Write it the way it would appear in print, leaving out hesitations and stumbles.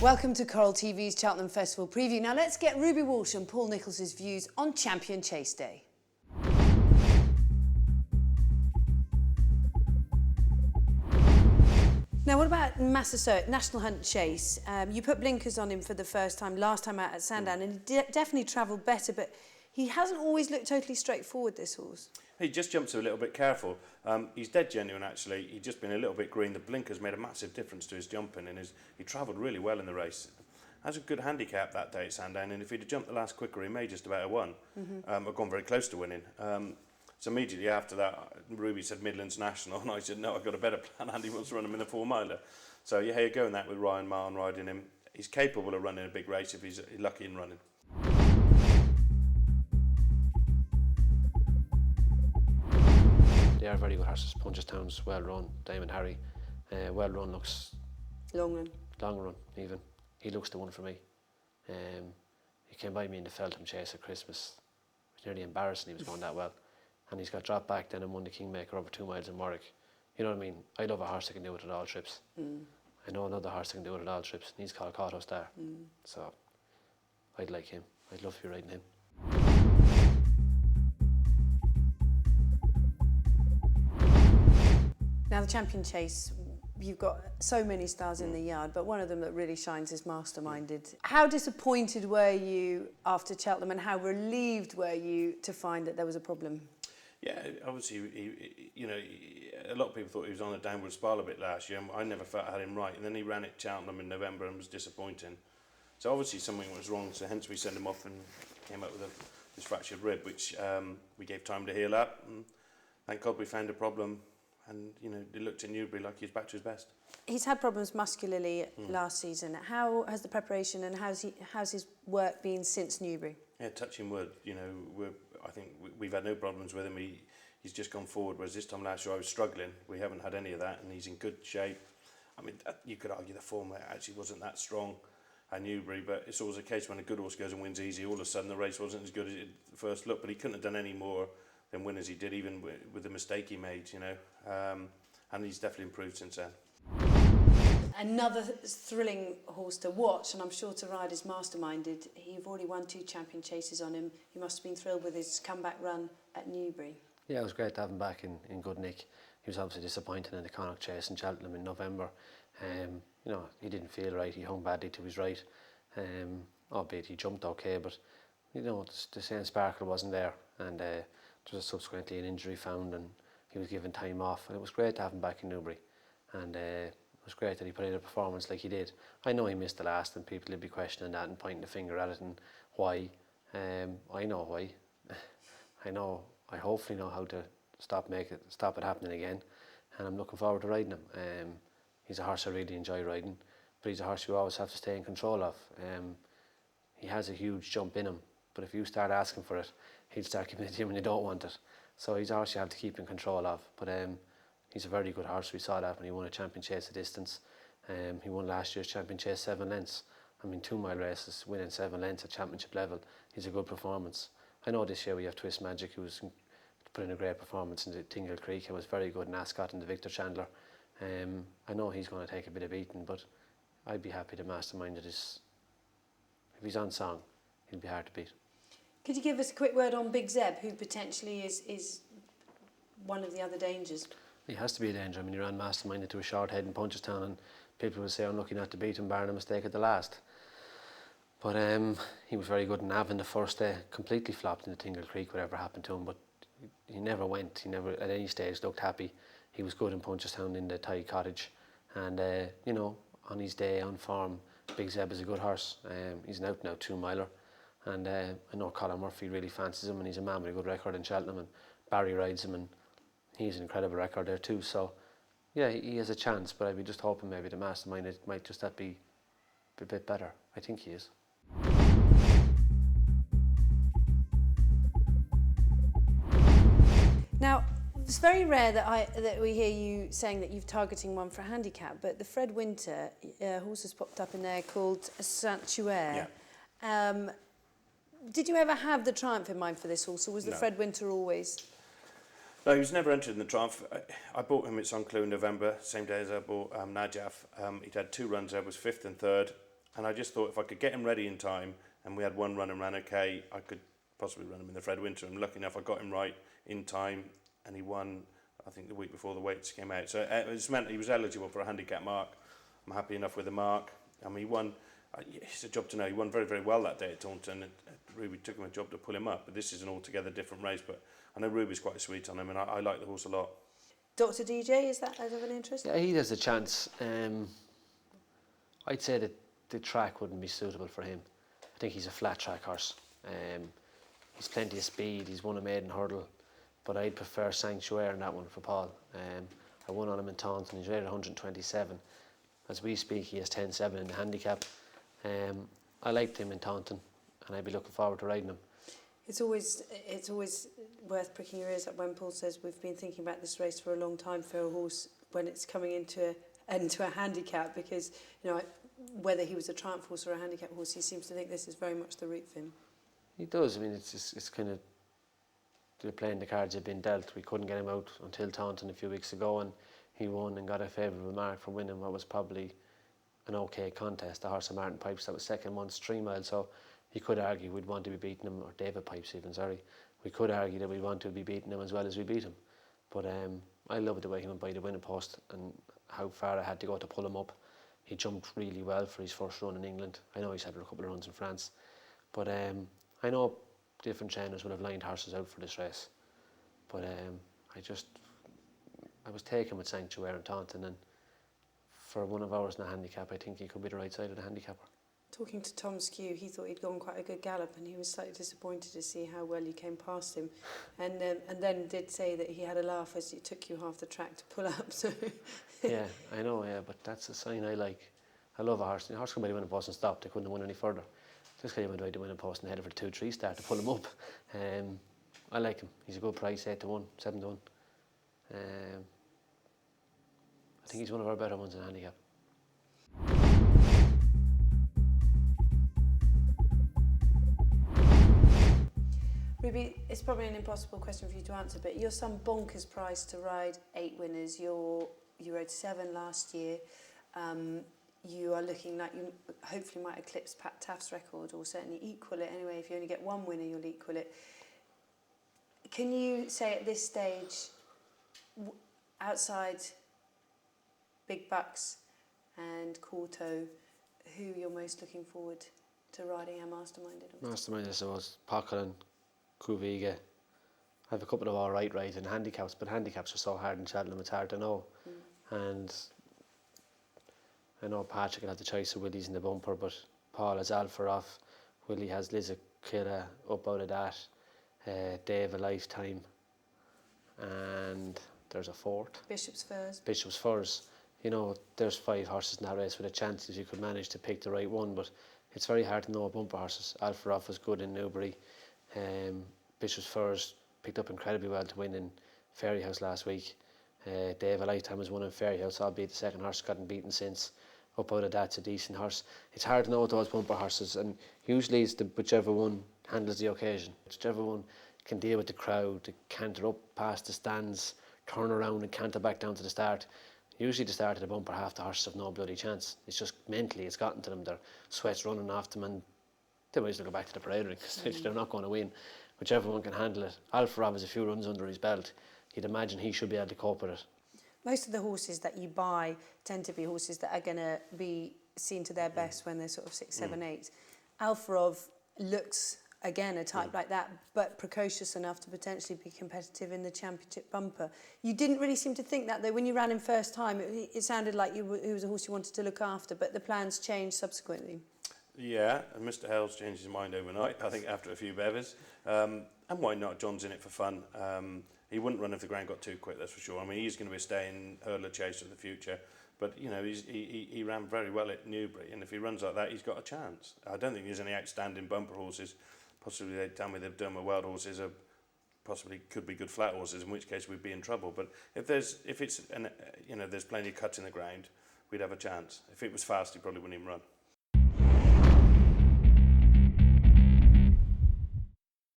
Welcome to Coral TV's Cheltenham Festival preview. Now let's get Ruby Walsh and Paul Nichols' views on Champion Chase Day. Now what about Massasoit, National Hunt Chase? You put blinkers on him for the first time, last time out at Sandown, and he definitely travelled better, but he hasn't always looked totally straightforward, this horse. He just jumps a little bit careful. He's dead genuine, actually. He's just been a little bit green. The blinkers made a massive difference to his jumping, and he travelled really well in the race. Has a good handicap that day at Sandown, and if he'd have jumped the last quicker, he may just about have won. Or gone very close to winning. So immediately after that, Ruby said Midlands National, and I said, no, I've got a better plan. Andy wants to run him in the 4-miler. So yeah, you're going that with Ryan Martin riding him. He's capable of running a big race if he's lucky in running. They are very good horses. Punchestown's well run. Diamond Harry, well run, looks... Long run. Long run, even. He looks the one for me. He came by me in the Cheltenham Chase at Christmas. It was nearly embarrassing he was going that well. And he's got dropped back then and won the Kingmaker over 2 miles in Warwick. You know what I mean? I love a horse that can do it at all trips. I know another horse that can do it at all trips, and he's called Cauto Star. So I'd like him. I'd love to be riding him. Now the Champion Chase, you've got so many stars in the yard, but one of them that really shines is Masterminded. How disappointed were you after Cheltenham, and how relieved were you to find that there was a problem? Yeah, obviously, a lot of people thought he was on a downward spiral a bit last year. I never felt I had him right, and then he ran at Cheltenham in November and was disappointing. So obviously something was wrong, so hence we sent him off and came up with this fractured rib, which we gave time to heal up. And thank God we found a problem. And, it looked in Newbury like he's back to his best. He's had problems muscularly last season. How has the preparation and how's his work been since Newbury? Yeah, touching wood. I think we've had no problems with him. He's just gone forward, whereas this time last year I was struggling. We haven't had any of that, and he's in good shape. I mean, you could argue the form actually wasn't that strong at Newbury, but it's always a case when a good horse goes and wins easy, all of a sudden the race wasn't as good as it at first look, but he couldn't have done any more than win as he did, even with the mistake he made, and he's definitely improved since then. Another thrilling horse to watch, and I'm sure to ride, is Masterminded. You've already won 2 Champion Chases on him. You must have been thrilled with his comeback run at Newbury. Yeah, it was great to have him back in good nick. He was obviously disappointing in the Connacht Chase in Cheltenham in November. He didn't feel right. He hung badly to his right, albeit he jumped okay, but the same sparkle wasn't there, and there was subsequently an injury found, and he was given time off, and it was great to have him back in Newbury, and it was great that he put in a performance like he did. I know he missed the last, and people would be questioning that and pointing the finger at it and why. I know why. I hopefully know how to stop it happening again, and I'm looking forward to riding him. He's a horse I really enjoy riding, but he's a horse you always have to stay in control of. He has a huge jump in him, but if you start asking for it, he'll start giving it to you when you don't want it. So he's a horse you have to keep in control of. But he's a very good horse. We saw that when he won a Champion Chase at distance. He won last year's Champion Chase 7 lengths. 2-mile races, winning 7 lengths at championship level is a good performance. I know this year we have Twist Magic, who's put in a great performance in the Tingle Creek and was very good in Ascot in the Victor Chandler. I know he's going to take a bit of beating, but I'd be happy to Mastermind it. If he's on song, he'll be hard to beat. Could you give us a quick word on Big Zeb, who potentially is one of the other dangers? He has to be a danger. He ran Masterminded to a short head in Punchestown, and people will say unlucky not to beat him, barring a mistake at the last. But he was very good in Avon the first day, completely flopped in the Tingle Creek, whatever happened to him, but he never went. He never at any stage looked happy. He was good in Punchestown in the Thai Cottage, and on his day, on form, Big Zeb is a good horse. He's an out-and-out 2-miler. And I know Colin Murphy really fancies him, and he's a man with a good record in Cheltenham, and Barry rides him, and he's an incredible record there too. So yeah, he has a chance, but I'd be just hoping maybe the Mastermind it might just be a bit better. I think he is. Now, it's very rare that we hear you saying that you're targeting one for a handicap, but the Fred Winter horse has popped up in there called a Sanctuaire. Yeah. Did you ever have the Triumph in mind for this horse, or was the Fred Winter always? No, he was never entered in the Triumph. I bought him at Saint-Cloud in November, same day as I bought Najaf. He'd had 2 runs there, was 5th and 3rd. And I just thought if I could get him ready in time, and we had one run and ran okay, I could possibly run him in the Fred Winter. And lucky enough, I got him right in time, and he won, I think, the week before the weights came out. So it just meant he was eligible for a handicap mark. I'm happy enough with the mark. I mean, he won, it's a job to know, he won very, very well that day at Taunton. Ruby took him a job to pull him up, but this is an altogether different race. But I know Ruby's quite sweet on him, and I like the horse a lot. Dr. DJ, is that of an interest? Yeah, he has a chance. I'd say that the track wouldn't be suitable for him. I think he's a flat track horse. He's plenty of speed. He's won a maiden hurdle, but I'd prefer Sanctuary in that one for Paul. I won on him in Taunton. He's rated 127. As we speak, he has 10-7 in the handicap. I liked him in Taunton, and I'd be looking forward to riding him. It's always worth pricking your ears up when Paul says we've been thinking about this race for a long time for a horse when it's coming into a handicap, because whether he was a triumph horse or a handicap horse, he seems to think this is very much the route for him. He does. I mean, it's kind of they're playing the cards have been dealt. We couldn't get him out until Taunton a few weeks ago, and he won and got a favourable mark for winning what was probably an okay contest. The horse of Martin Pipes that was second once 3 miles, so he could argue we'd want to be beating him, or David Pipes even, sorry. We could argue that we'd want to be beating him as well as we beat him. But I loved the way he went by the winning post and how far I had to go to pull him up. He jumped really well for his first run in England. I know he's had a couple of runs in France. But I know different trainers would have lined horses out for this race. But I was taken with Sanctuary and Taunton, and for one of ours in the handicap, I think he could be the right side of the handicapper. Talking to Tom Skew, he thought he'd gone quite a good gallop, and he was slightly disappointed to see how well you came past him, and then did say that he had a laugh as it took you half the track to pull up. So yeah, I know, yeah, but that's a sign I like. I love a horse. The horse come by the winning post and stopped. They couldn't have won any further. Just because he went by the winning post and headed for the 2-3 start to pull him up. I like him. He's a good price, 8-1, 7-1. I think he's one of our better ones in handicap. Ruby, it's probably an impossible question for you to answer, but you're some bonkers price to ride 8 winners. You rode 7 last year. You are looking like you hopefully might eclipse Pat Taft's record, or certainly equal it. Anyway, if you only get 1 winner, you'll equal it. Can you say at this stage, outside Big Bucks and Corto, who you're most looking forward to riding our Masterminded on? Masterminded, I suppose, Pockelen, Kuviga. I have a couple of all right rides in handicaps, but handicaps are so hard in Cheltenham, it's hard to know. And I know Patrick will have the choice of Willie's in the bumper, but Paul has Alpha off, Willie has Liz Killa up out of that, Dave a Lifetime, and there's a fourth. Bishop's Furs. Bishop's Furs. There's 5 horses in that race with a chance if you could manage to pick the right one, but it's very hard to know bumper horses. Alpha off was good in Newbury. Bishop's Furs picked up incredibly well to win in Fairyhouse last week. Dave a Lifetime has won in Fairyhouse, albeit the second horse gotten beaten since. Up out of that's a decent horse. It's hard to know those bumper horses, and usually it's whichever one handles the occasion. Whichever one can deal with the crowd, to canter up past the stands, turn around and canter back down to the start. Usually the start of the bumper, half the horses have no bloody chance. It's just mentally it's gotten to them. Their sweat's running off them, and they might as well go back to the parade ring because they're not going to win. Whichever one can handle it. Alpha Rob has a few runs under his belt. You'd imagine he should be able to cope with it. Most of the horses that you buy tend to be horses that are going to be seen to their best when they're sort of 6, 7, 8. Alfarov looks, again, a type like that, but precocious enough to potentially be competitive in the championship bumper. You didn't really seem to think that, though. When you ran him first time, it sounded like he was a horse you wanted to look after, but the plans changed subsequently. Yeah, and Mr. Hales changed his mind overnight, I think, after a few bevers. And why not? John's in it for fun. He wouldn't run if the ground got too quick, that's for sure. I mean, he's going to be a staying hurler chaser of the future. But, he ran very well at Newbury, and if he runs like that, he's got a chance. I don't think there's any outstanding bumper horses. Possibly they tell me they've done with wild horses, possibly could be good flat horses, in which case we'd be in trouble. But if there's plenty of cuts in the ground, we'd have a chance. If it was fast, he probably wouldn't even run.